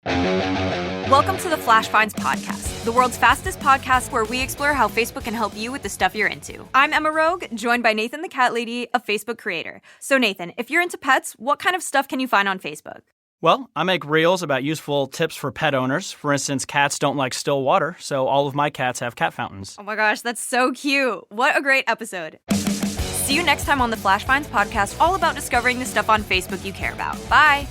Welcome to the Flash Finds Podcast, the world's fastest podcast where we explore how Facebook can help you with the stuff you're into. I'm Emma Rogue, joined by Nathan the Cat Lady, a Facebook creator. So Nathan, if you're into pets, what kind of stuff can you find on Facebook? Well, I make reels about useful tips for pet owners. For instance, cats don't like still water, so all of my cats have cat fountains. Oh my gosh, that's so cute. What a great episode. See you next time on the Flash Finds Podcast, all about discovering the stuff on Facebook you care about. Bye.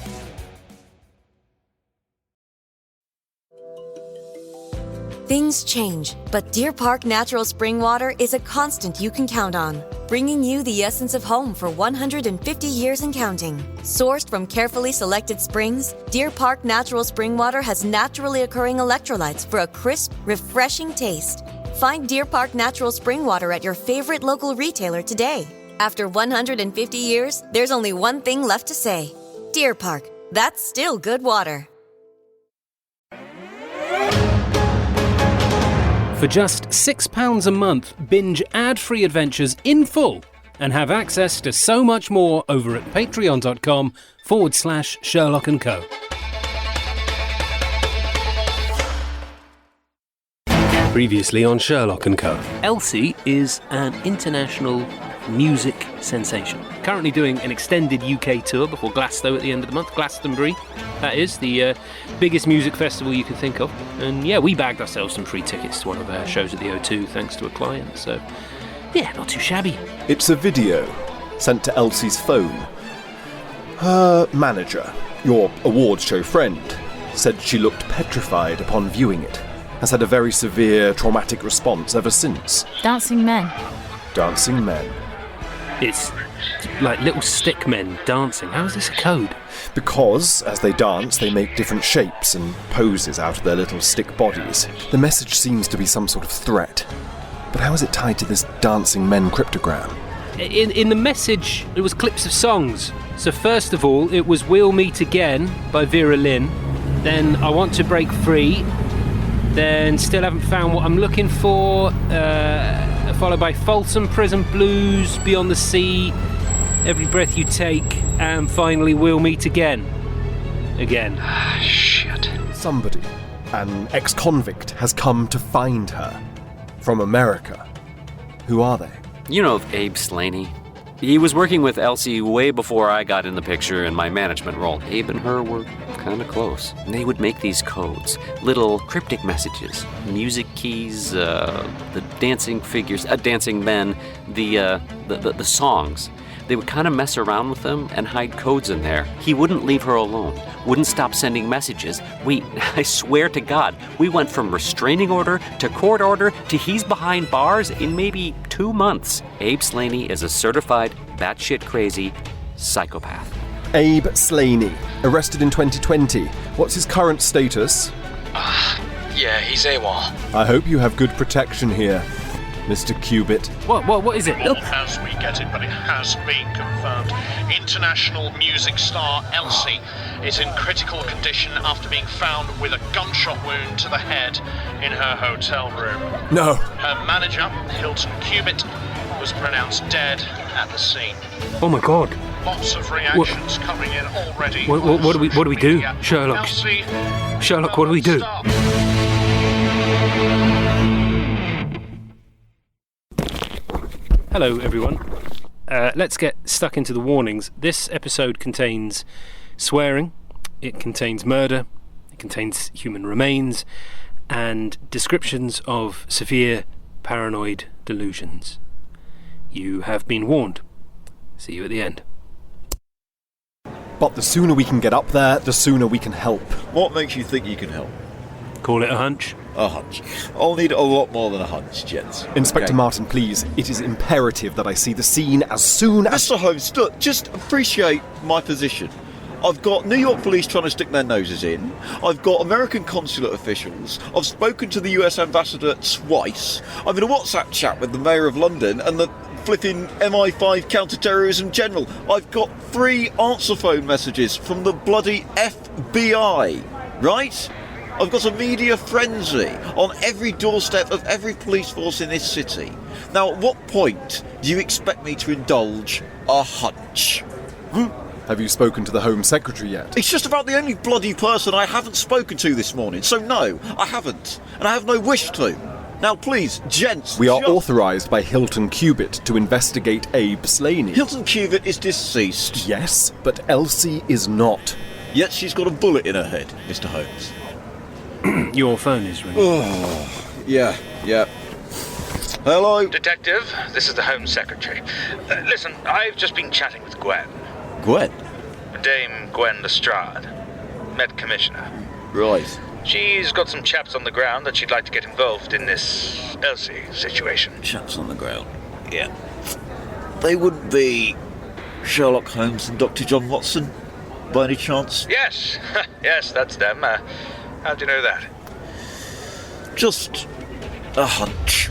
Things change, but Deer Park Natural Spring Water is a constant you can count on, bringing you the essence of home for 150 years and counting. Sourced from carefully selected springs, Deer Park Natural Spring Water has naturally occurring electrolytes for a crisp, refreshing taste. Find Deer Park Natural Spring Water at your favorite local retailer today. After 150 years, there's only one thing left to say. Deer Park, that's still good water. For just £6 a month, binge ad-free adventures in full and have access to so much more over at patreon.com/Sherlock & Co. Previously on Sherlock & Co. Elsie is an international music sensation. Currently doing an extended UK tour before Glasgow at the end of the month. Glastonbury, that is, the biggest music festival you can think of. And yeah, we bagged ourselves some free tickets to one of our shows at the O2 thanks to a client, so yeah, not too shabby. It's a video sent to Elsie's phone. Her manager, your awards show friend, said she looked petrified upon viewing it. Has had a very severe traumatic response ever since. Dancing men. Dancing men. It's like little stick men dancing. How is this a code? Because, as they dance, they make different shapes and poses out of their little stick bodies. The message seems to be some sort of threat. But how is it tied to this dancing men cryptogram? In the message, it was clips of songs. So first of all, it was We'll Meet Again by Vera Lynn. Then I Want to Break Free. Then Still Haven't Found What I'm Looking For. Followed by Folsom Prison Blues, Beyond the Sea, Every Breath You Take, and finally We'll Meet Again. Again. Shit. Somebody, an ex-convict, has come to find her. From America. Who are they? You know of Abe Slaney. He was working with Elsie way before I got in the picture in my management role. Abe and her were kind of close. They would make these codes, little cryptic messages, music keys, the dancing figures, dancing men, the songs. They would kind of mess around with them and hide codes in there. He wouldn't leave her alone, wouldn't stop sending messages. I swear to God, we went from restraining order to court order to he's behind bars in maybe 2 months. Abe Slaney is a certified batshit crazy psychopath. Abe Slaney, arrested in 2020. What's his current status? Yeah, he's AWOL. I hope you have good protection here, Mr. Cubit. What is it? As we get it, but it has been confirmed. International music star Elsie is in critical condition after being found with a gunshot wound to the head in her hotel room. No. Her manager, Hilton Cubit, was pronounced dead at the scene. Oh my God. Lots of reactions coming in already. What do we do, Sherlock? Elsie, Sherlock, what do we do? stop. Hello, everyone. Let's get stuck into the warnings. This episode contains swearing, it contains murder, it contains human remains, and descriptions of severe paranoid delusions. You have been warned. See you at the end. But the sooner we can get up there, the sooner we can help. What makes you think you can help? Call it a hunch. A hunch. I'll need a lot more than a hunch, gents. Inspector Okay. Martin, please. It is imperative that I see the scene as soon as... Mr. Holmes, look, just appreciate my position. I've got New York police trying to stick their noses in. I've got American consulate officials. I've spoken to the US ambassador twice. I'm in a WhatsApp chat with the mayor of London and the flipping MI5 counter-terrorism general. I've got 3 answer phone messages from the bloody FBI, right? I've got a media frenzy on every doorstep of every police force in this city. Now, at what point do you expect me to indulge a hunch? Have you spoken to the Home Secretary yet? It's just about the only bloody person I haven't spoken to this morning, so no, I haven't. And I have no wish to. Now please, gents... We are authorised by Hilton Cubitt to investigate Abe Slaney. Hilton Cubitt is deceased. Yes, but Elsie is not. Yet she's got a bullet in her head, Mr. Holmes. Your phone is ringing. Oh, yeah. Hello? Detective, this is the Home Secretary. Listen, I've just been chatting with Gwen. Gwen? Dame Gwen Lestrade, Met Commissioner. Right. She's got some chaps on the ground that she'd like to get involved in this Elsie situation. Chaps on the ground? Yeah. They wouldn't be Sherlock Holmes and Dr. John Watson, by any chance? Yes, yes, that's them. How do you know that? Just a hunch.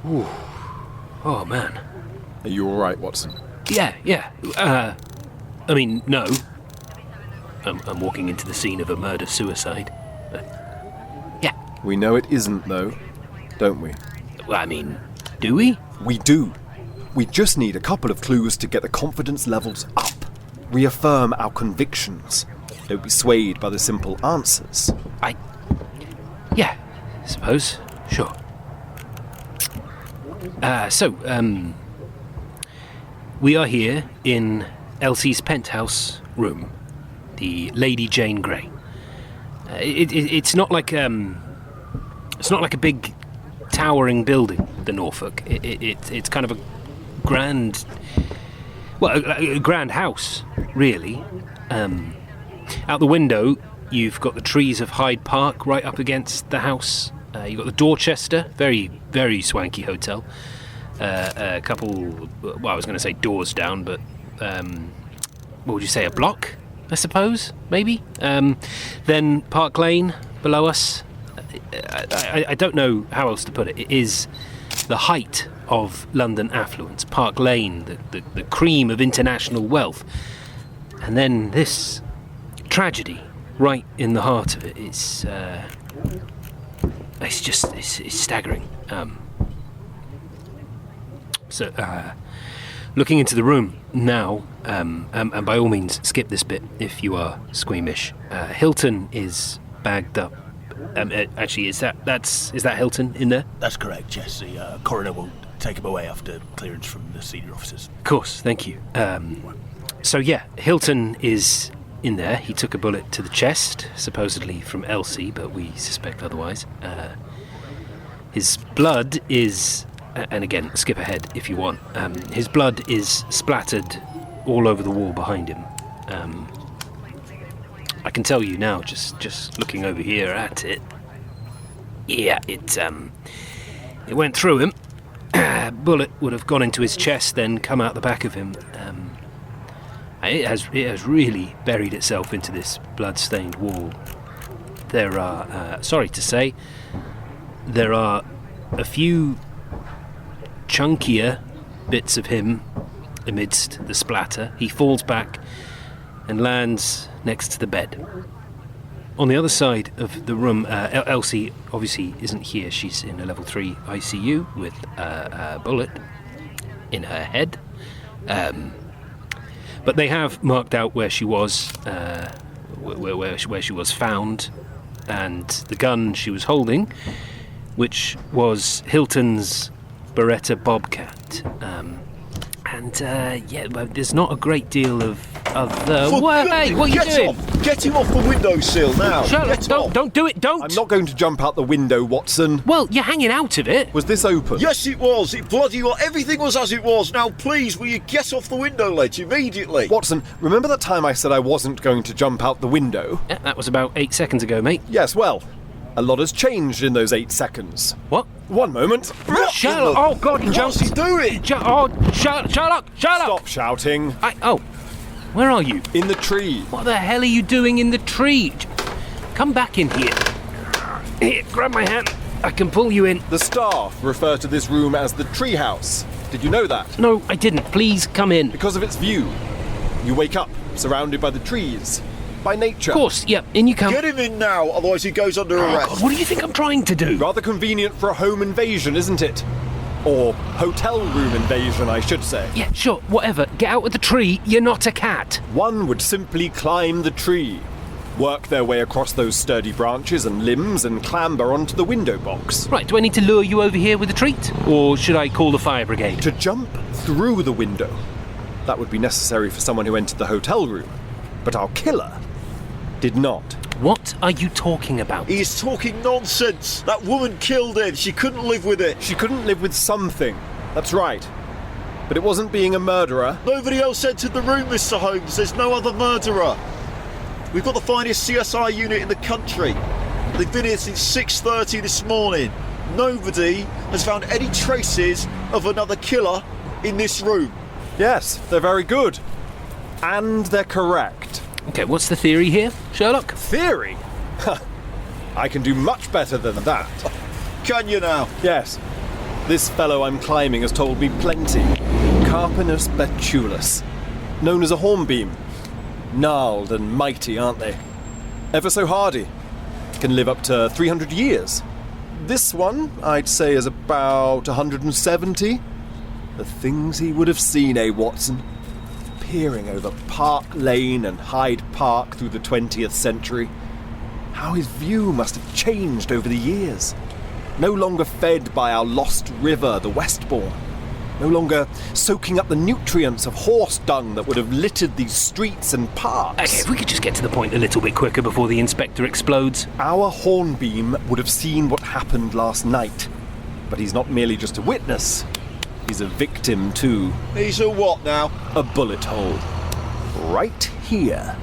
Ooh. Oh, man. Are you all right, Watson? Yeah. I mean, no. I'm walking into the scene of a murder-suicide. Yeah. We know it isn't, though, don't we? Well, I mean, do we? We do. We just need a couple of clues to get the confidence levels up. Reaffirm our convictions. Don't be swayed by the simple answers. Yeah, suppose. Sure. We are here in Elsie's penthouse room, the Lady Jane Grey. It's not like a big towering building, the Norfolk. It's kind of a grand house, really. Out the window, you've got the trees of Hyde Park right up against the house. You've got the Dorchester, very, very swanky hotel. A couple, I was going to say doors down, but what would you say, a block, I suppose, maybe? Then Park Lane below us. I don't know how else to put it. It is the height of London affluence. Park Lane, the cream of international wealth. And then this tragedy right in the heart of it. It's staggering. Looking into the room now, and by all means skip this bit if you are squeamish. Hilton is bagged up. Actually, is that Hilton in there? That's correct, yes. The coroner will take him away after clearance from the senior officers. Of course, thank you. Hilton is in there. He took a bullet to the chest, supposedly from Elsie, but we suspect otherwise. His blood is... And again, skip ahead if you want. His blood is splattered all over the wall behind him. I can tell you now, just looking over here at it. Yeah, it went through him. A bullet would have gone into his chest, then come out the back of him. It has really buried itself into this blood-stained wall. There are, sorry to say, there are a few chunkier bits of him amidst the splatter. He falls back and lands next to the bed. On the other side of the room, Elsie obviously isn't here. She's in a level 3 ICU with a bullet in her head. But they have marked out where she was, where she was found, and the gun she was holding, which was Hilton's Beretta Bobcat. There's not a great deal of other... Hey, what are you doing? Off. Get him off the windowsill now. Sherlock, don't do it, don't! I'm not going to jump out the window, Watson. Well, you're hanging out of it. Was this open? Yes, it was. It bloody well. Everything was as it was. Now, please, will you get off the window ledge immediately? Watson, remember that time I said I wasn't going to jump out the window? Yeah, that was about 8 seconds ago, mate. Yes, well, a lot has changed in those 8 seconds. What? One moment. Sherlock! Oh, God, he jumped. What's he doing? Sherlock! Stop shouting. Where are you? In the tree. What the hell are you doing in the tree? Come back in here. Here, grab my hand. I can pull you in. The staff refer to this room as the treehouse. Did you know that? No, I didn't. Please come in. Because of its view. You wake up, surrounded by the trees. By nature. Of course, yeah, in you come. Get him in now, otherwise he goes under arrest. God, what do you think I'm trying to do? Rather convenient for a home invasion, isn't it? Or hotel room invasion, I should say. Yeah, sure, whatever. Get out of the tree, you're not a cat. One would simply climb the tree, work their way across those sturdy branches and limbs and clamber onto the window box. Right, do I need to lure you over here with a treat? Or should I call the fire brigade? To jump through the window. That would be necessary for someone who entered the hotel room. But our killer did not. What are you talking about? He's talking nonsense. That woman killed him. She couldn't live with it. She couldn't live with something. That's right. But it wasn't being a murderer. Nobody else entered the room, Mr. Holmes. There's no other murderer. We've got the finest CSI unit in the country. They've been here since 6:30 this morning. Nobody has found any traces of another killer in this room. Yes, they're very good. And they're correct. Okay, what's the theory here, Sherlock? Theory? I can do much better than that. Can you now? Yes. This fellow I'm climbing has told me plenty. Carpinus betulus, known as a hornbeam. Gnarled and mighty, aren't they? Ever so hardy. Can live up to 300 years. This one, I'd say, is about 170. The things he would have seen, Watson? Peering over Park Lane and Hyde Park through the 20th century. How his view must have changed over the years. No longer fed by our lost river, the Westbourne. No longer soaking up the nutrients of horse dung that would have littered these streets and parks. Okay, if we could just get to the point a little bit quicker before the inspector explodes. Our hornbeam would have seen what happened last night. But he's not merely just a witness. He's a victim too. He's a what now? A bullet hole. Right here.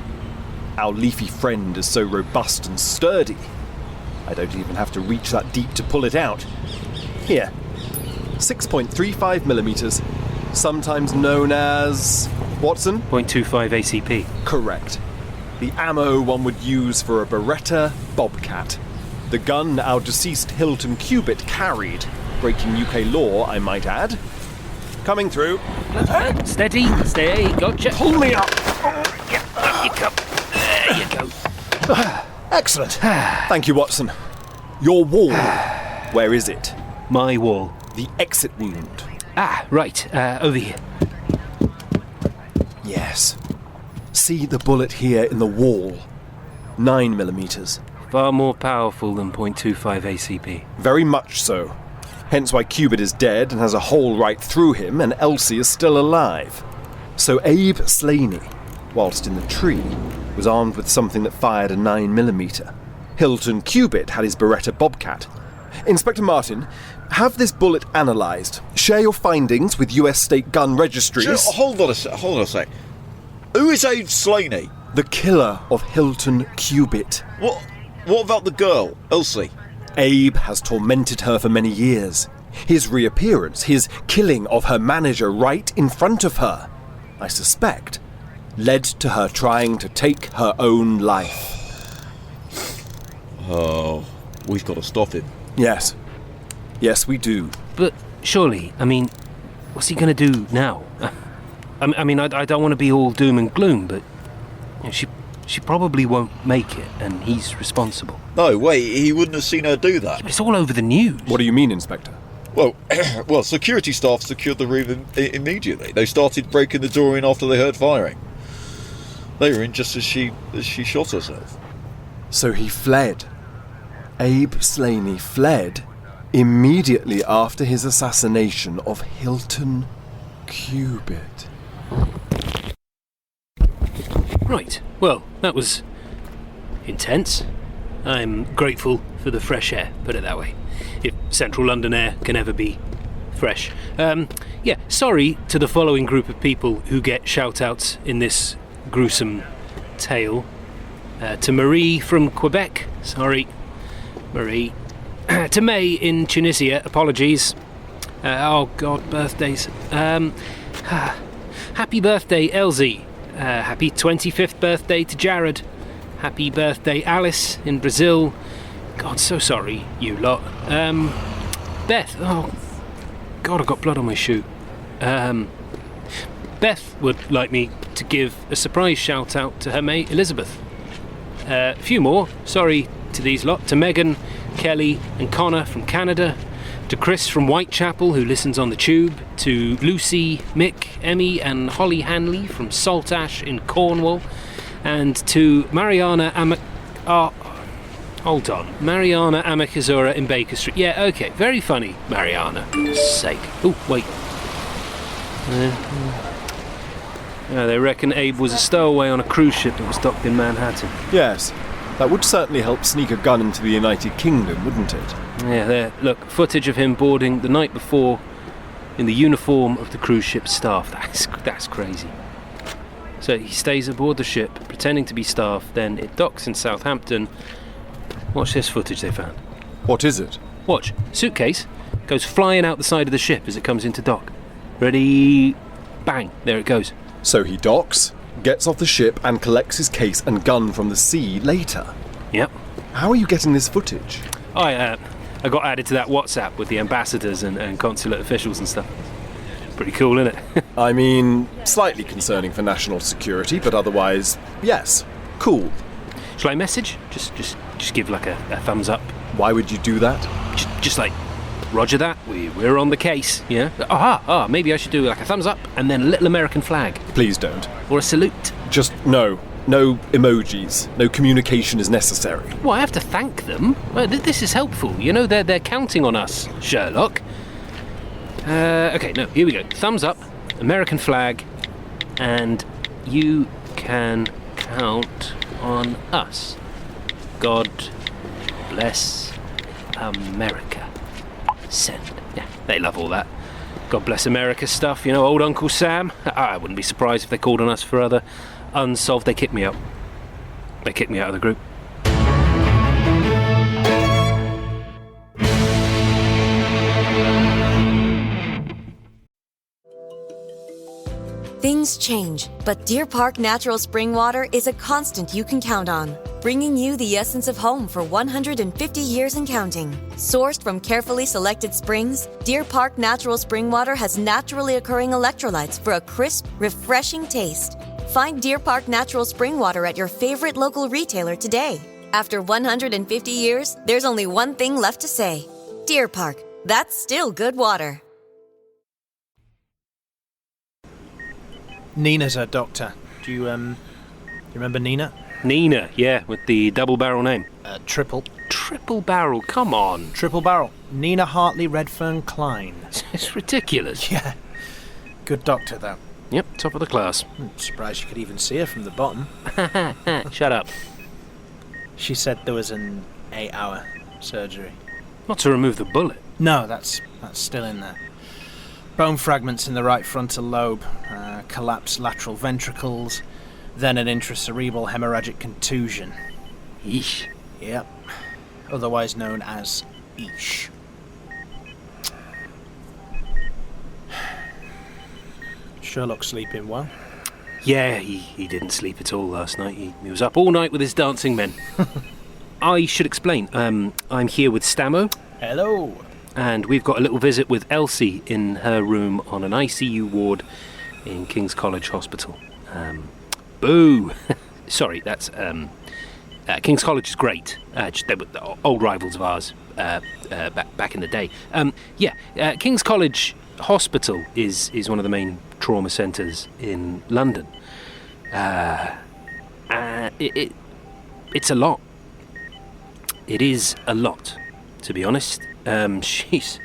Our leafy friend is so robust and sturdy. I don't even have to reach that deep to pull it out. Here. 6.35 millimeters. Sometimes known as... Watson? 0.25 ACP. Correct. The ammo one would use for a Beretta Bobcat. The gun our deceased Hilton Cubitt carried. Breaking UK law, I might add. Coming through. Steady, stay, gotcha. Pull me up. Yeah, up you come. There you go. Excellent. Thank you, Watson. Your wall. Where is it? My wall. The exit wound. Ah, right. Over here. Yes. See the bullet here in the wall. 9 millimeters. Far more powerful than 0.25 ACP. Very much so. Hence why Cubitt is dead and has a hole right through him, and Elsie is still alive. So Abe Slaney, whilst in the tree, was armed with something that fired a 9mm. Hilton Cubitt had his Beretta Bobcat. Inspector Martin, have this bullet analysed. Share your findings with US state gun registries. Sure, hold on a sec. Who is Abe Slaney? The killer of Hilton Cubitt. What about the girl, Elsie? Abe has tormented her for many years. His reappearance, his killing of her manager right in front of her, I suspect, led to her trying to take her own life. Oh, we've got to stop him. Yes. Yes, we do. But surely, I mean, what's he going to do now? I mean, I don't want to be all doom and gloom, but you know, she probably won't make it, and he's responsible. No, wait, he wouldn't have seen her do that. Yeah, but it's all over the news. What do you mean, Inspector? Well, security staff secured the room immediately. They started breaking the door in after they heard firing. They were in just as she shot herself. So he fled. Abe Slaney fled immediately after his assassination of Hilton Cubitt. Right, well, that was intense. I'm grateful for the fresh air, put it that way. If central London air can ever be fresh. Yeah, sorry to the following group of people who get shout-outs in this gruesome tale. To Marie from Quebec, sorry, Marie. To May in Tunisia, apologies. Oh God, birthdays. Happy birthday, Elsie. Happy 25th birthday to Jared. Happy birthday, Alice in Brazil. God, so sorry, you lot. Beth, oh God, I've got blood on my shoe. Beth would like me to give a surprise shout out to her mate Elizabeth. A few more. Sorry to these lot. To Megan, Kelly and Connor from Canada. To Chris from Whitechapel, who listens on the tube. To Lucy, Mick, Emmy and Holly Hanley from Saltash in Cornwall. And to Mariana Mariana Ametxazurra in Baker Street. Yeah, okay, very funny, Mariana. For goodness sake. Oh, wait. They reckon Abe was a stowaway on a cruise ship that was docked in Manhattan. Yes, that would certainly help sneak a gun into the United Kingdom, wouldn't it? Yeah, there. Look, footage of him boarding the night before in the uniform of the cruise ship staff. That's crazy. So he stays aboard the ship, pretending to be staff, then it docks in Southampton. Watch this footage they found. What is it? Watch. Suitcase goes flying out the side of the ship as it comes into dock. Ready? Bang. There it goes. So he docks, gets off the ship and collects his case and gun from the sea later. Yep. How are you getting this footage? I got added to that WhatsApp with the ambassadors and consulate officials and stuff. Pretty cool, isn't it? I mean, slightly concerning for national security, but otherwise, yes, cool. Shall I message? Just give like a thumbs up. Why would you do that? Just like, roger that, we're on the case, yeah? Maybe I should do like a thumbs up and then a little American flag. Please don't. Or a salute. Just no emojis. No communication is necessary. Well, I have to thank them. Well, this is helpful. They're counting on us, Sherlock. Okay, no, here we go. Thumbs up, American flag, and you can count on us. God bless America. Send. Yeah, they love all that. God bless America stuff, old Uncle Sam. I wouldn't be surprised if they called on us for other unsolved. They kicked me out. They kicked me out of the group. Things change, but Deer Park Natural Spring Water is a constant you can count on, bringing you the essence of home for 150 years and counting. Sourced from carefully selected springs, Deer Park Natural Spring Water has naturally occurring electrolytes for a crisp, refreshing taste. Find Deer Park Natural Spring Water at your favorite local retailer today. After 150 years, there's only one thing left to say. Deer Park, that's still good water. Nina's her doctor. Do you remember Nina? Nina, yeah, with the double barrel name. Triple. Triple barrel, come on. Triple barrel. Nina Hartley Redfern Klein. It's ridiculous. Yeah. Good doctor, though. Yep, top of the class. I'm surprised you could even see her from the bottom. Shut up. She said there was an 8-hour surgery. Not to remove the bullet. No, that's still in there. Bone fragments in the right frontal lobe, collapsed lateral ventricles, then an intracerebral hemorrhagic contusion. Yeesh. Yep. Otherwise known as Eesh. Sherlock sleeping well? Yeah, he didn't sleep at all last night. He was up all night with his dancing men. I should explain. I'm here with Stamo. Hello. And we've got a little visit with Elsie in her room on an ICU ward in King's College Hospital. Boo! Sorry, that's... King's College is great. They were old rivals of ours back in the day. King's College Hospital is one of the main trauma centres in London. It's a lot. It is a lot, to be honest. She's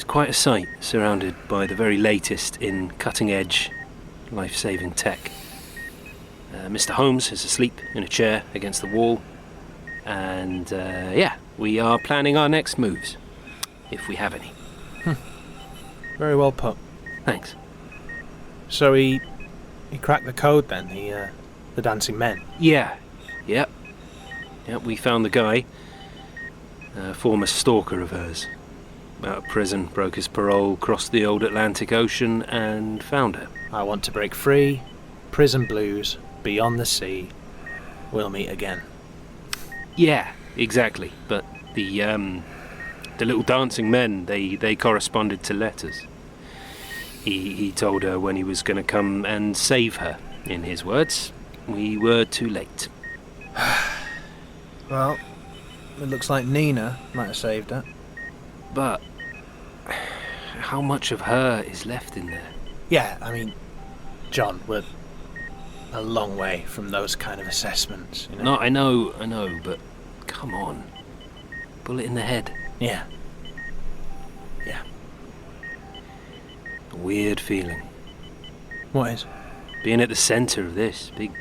quite a sight, surrounded by the very latest in cutting-edge, life-saving tech. Mr. Holmes is asleep in a chair against the wall, and we are planning our next moves, if we have any. Very well put. Thanks. So he cracked the code then, the dancing men? Yeah. Yep, we found the guy. A former stalker of hers. Out of prison, broke his parole, crossed the old Atlantic Ocean, and found her. I want to break free. Prison blues. Beyond the sea. We'll meet again. Yeah, exactly. But the little dancing men, they corresponded to letters. He told her when he was going to come and save her. In his words, we were too late. Well, it looks like Nina might have saved her. But how much of her is left in there? Yeah, I mean, John, we're a long way from those kind of assessments, you know? No, I know, but come on. Bullet in the head. Yeah. A weird feeling. What is? Being at the centre of this big,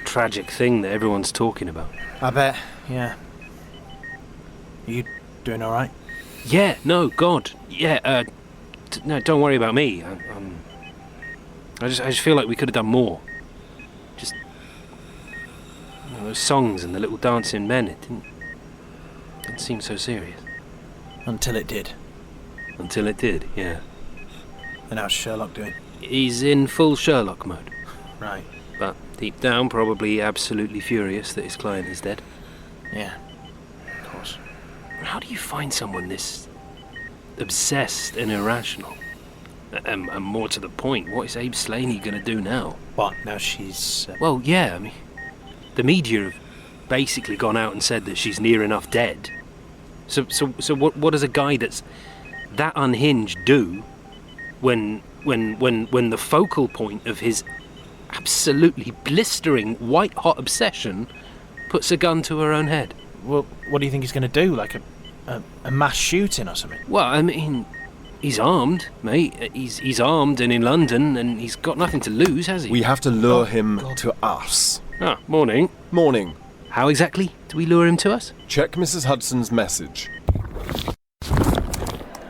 tragic thing that everyone's talking about. I bet, yeah. Are you doing alright? Yeah, no, God. Yeah, no, don't worry about me. I just feel like we could have done more. Just, those songs and the little dancing men, it didn't seem so serious. Until it did. Until it did, yeah. And how's Sherlock doing? He's in full Sherlock mode. Right. But deep down, probably absolutely furious that his client is dead. Yeah, of course. How do you find someone this obsessed and irrational? And more to the point, what is Abe Slaney going to do now? What, now she's... Well, yeah, I mean, the media have basically gone out and said that she's near enough dead. So what does a guy that's that unhinged do when the focal point of his absolutely blistering white-hot obsession puts a gun to her own head? Well, what do you think he's going to do? Like a mass shooting or something? Well, I mean, he's armed, mate. He's armed and in London, and he's got nothing to lose, has he? We have to lure him to us. Ah, morning. Morning. How exactly do we lure him to us? Check Mrs. Hudson's message.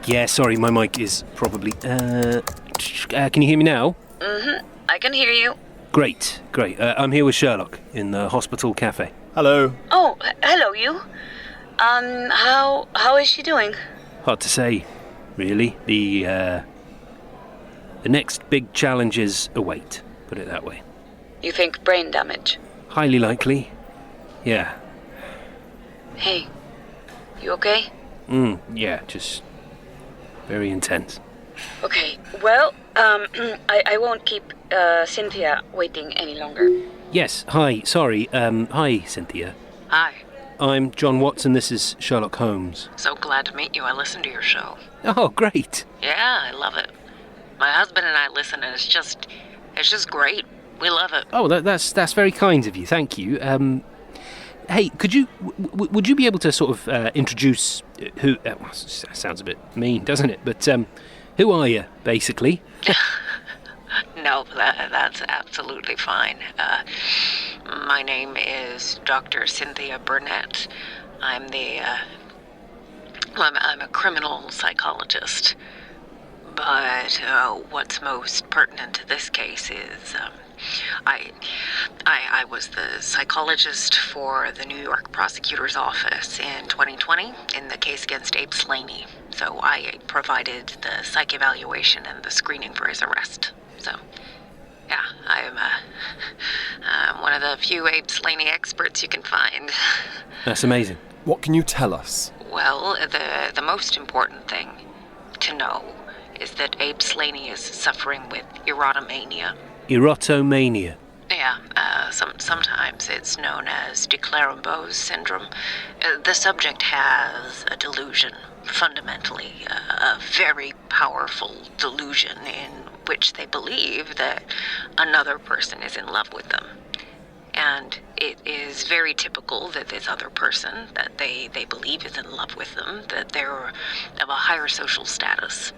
Yeah, sorry, my mic is probably... can you hear me now? Mm-hmm. I can hear you. Great. I'm here with Sherlock in the hospital cafe. Hello. Oh, hello, you. How is she doing? Hard to say, really. The next big challenges await, put it that way. You think brain damage? Highly likely. Yeah. Hey, you okay? Yeah, just very intense. Okay, well, I won't keep Cynthia waiting any longer. Yes, hi, sorry, hi, Cynthia. Hi. I'm John Watson, this is Sherlock Holmes. So glad to meet you. I listen to your show. Oh, great. Yeah, I love it. My husband and I listen, and it's just great. We love it. Oh, that's very kind of you, thank you. Hey, would you be able to sort of introduce who... sounds a bit mean, doesn't it? But who are you, basically? No, that's absolutely fine. My name is Dr. Cynthia Burnett. I'm a criminal psychologist. But what's most pertinent to this case is I was the psychologist for the New York prosecutor's office in 2020 in the case against Abe Slaney. So I provided the psych evaluation and the screening for his arrest. So, yeah, I'm one of the few Abe Slaney experts you can find. That's amazing. What can you tell us? Well, the most important thing to know is that Abe Slaney is suffering with erotomania. Erotomania? Yeah, sometimes it's known as de Clerambault's syndrome. The subject has a delusion, fundamentally, a very powerful delusion in which they believe that another person is in love with them. And it is very typical that this other person that they believe is in love with them, that they're of a higher social status.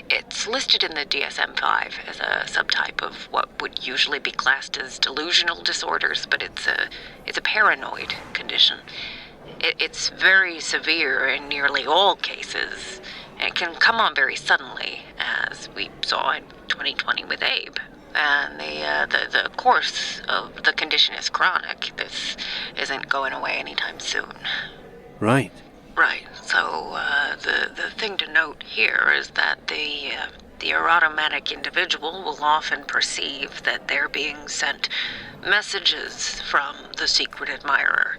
It's listed in the DSM-5 as a subtype of what would usually be classed as delusional disorders, but it's a paranoid condition. It's very severe in nearly all cases, and it can come on very suddenly, as we saw in 2020 with Abe. And the course of the condition is chronic. This isn't going away anytime soon. Right. Right. So the thing to note here is that the erotomanic individual will often perceive that they're being sent messages from the secret admirer.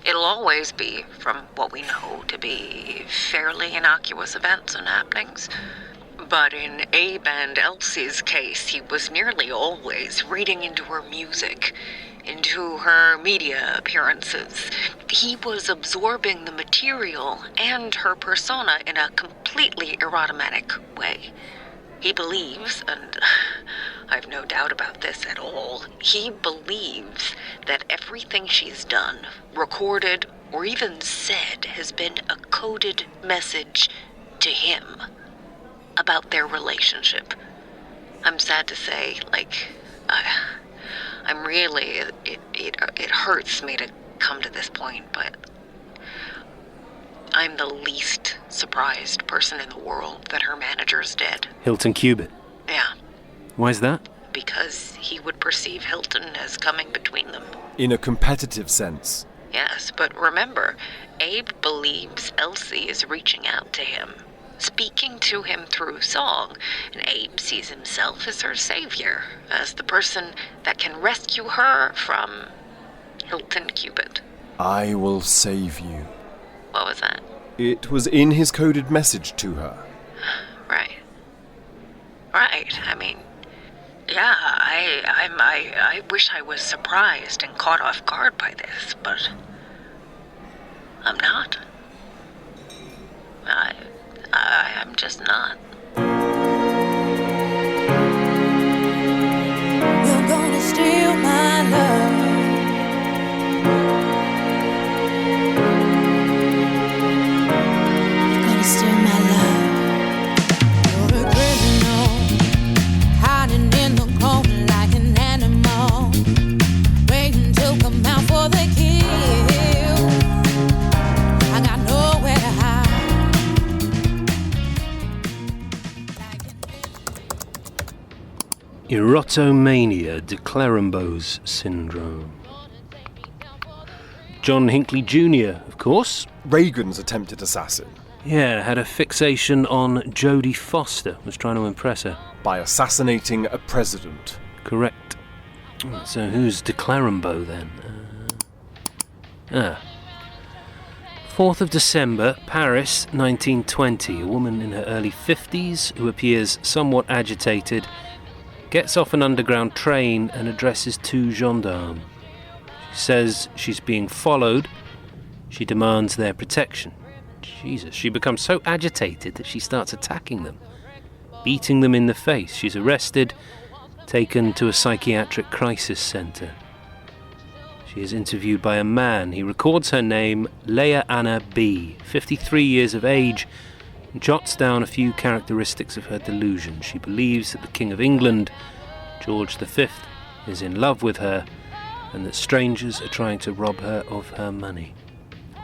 It'll always be, from what we know, to be fairly innocuous events and happenings. But in Abe and Elsie's case, he was nearly always reading into her music, into her media appearances. He was absorbing the material and her persona in a completely erotomatic way. He believes, and I've no doubt about this at all, he believes that everything she's done, recorded, or even said has been a coded message to him about their relationship. I'm sad to say, I'm really, it hurts me to come to this point, but I'm the least surprised person in the world that her manager's dead. Hilton Cubitt. Yeah. Why is that? Because he would perceive Hilton as coming between them. In a competitive sense. Yes, but remember, Abe believes Elsie is reaching out to him, speaking to him through song, and Abe sees himself as her savior, as the person that can rescue her from Hilton Cubitt. I will save you. What was that? It was in his coded message to her. Right. I mean, yeah, I wish I was surprised and caught off guard by this, but I'm not. I'm just not. You're gonna steal my love. You're gonna steal my love. You're a criminal, hiding in the corner like an animal, waiting to come out for the kill. I got nowhere to hide. Erotomania, Declarambos syndrome. John Hinckley Jr., of course. Reagan's attempted assassin. Yeah, had a fixation on Jodie Foster, was trying to impress her. By assassinating a president. Correct. So who's Declarambo then? 4th of December, Paris, 1920. A woman in her early 50s who appears somewhat agitated gets off an underground train and addresses 2 gendarmes. She says she's being followed. She demands their protection. Jesus, she becomes so agitated that she starts attacking them, beating them in the face. She's arrested, taken to a psychiatric crisis centre. She is interviewed by a man. He records her name, Leah Anna B., 53 years of age, and jots down a few characteristics of her delusion. She believes that the King of England, George V, is in love with her and that strangers are trying to rob her of her money.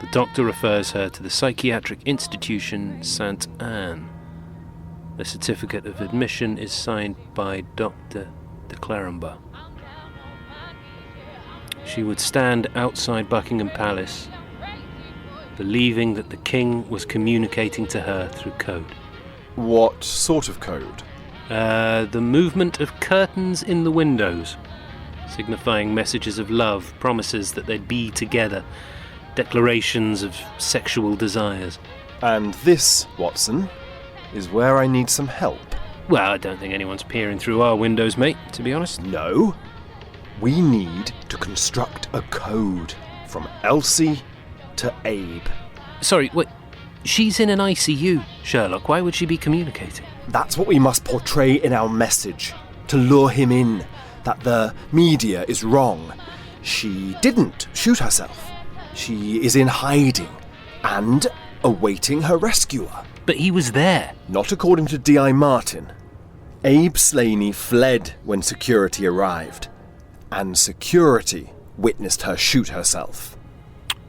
The doctor refers her to the psychiatric institution St. Anne. The certificate of admission is signed by Dr. Declaramba. She would stand outside Buckingham Palace, believing that the king was communicating to her through code. What sort of code? The movement of curtains in the windows, signifying messages of love, promises that they'd be together, declarations of sexual desires. And this, Watson, is where I need some help. Well, I don't think anyone's peering through our windows, mate, to be honest. No. We need to construct a code from Elsie to Abe. Sorry, wait. She's in an ICU, Sherlock. Why would she be communicating? That's what we must portray in our message, to lure him in, that the media is wrong. She didn't shoot herself. She is in hiding and awaiting her rescuer. But he was there. Not according to D.I. Martin. Abe Slaney fled when security arrived, and security witnessed her shoot herself.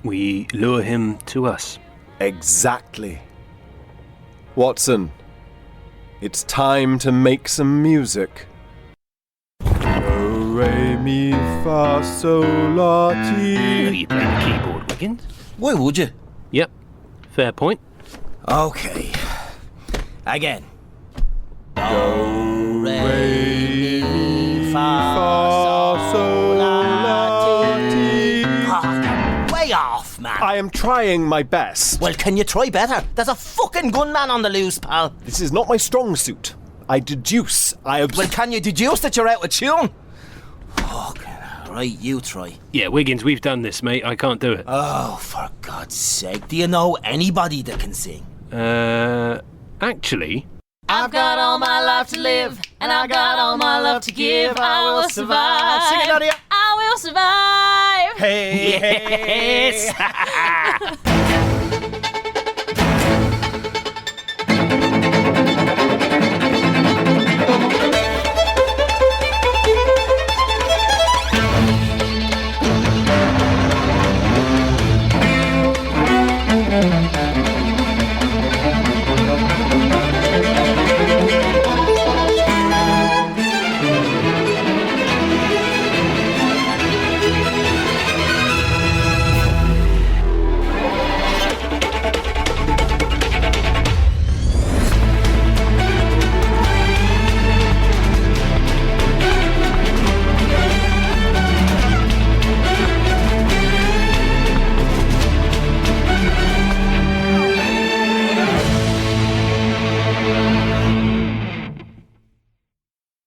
We lure him to us. Exactly. Watson, it's time to make some music. Do, re, mi, fa, sol, la, ti. No, you play the keyboard, Wiggins. Why would you? Yep, fair point. Okay. Again. Do, re, mi, fa, sol, la, ti. Way off, man. I am trying my best. Well, can you try better? There's a fucking gunman on the loose, pal. This is not my strong suit. I deduce. Well, can you deduce that you're out of tune? Fucking hell. Right, you try. Yeah, Wiggins, we've done this, mate. I can't do it. Oh, for God's sake. Do you know anybody that can sing? Actually... I've got all my life to live, and I got all my love to give. I will survive. Sing it, Nadia. I will survive. Hey, yes.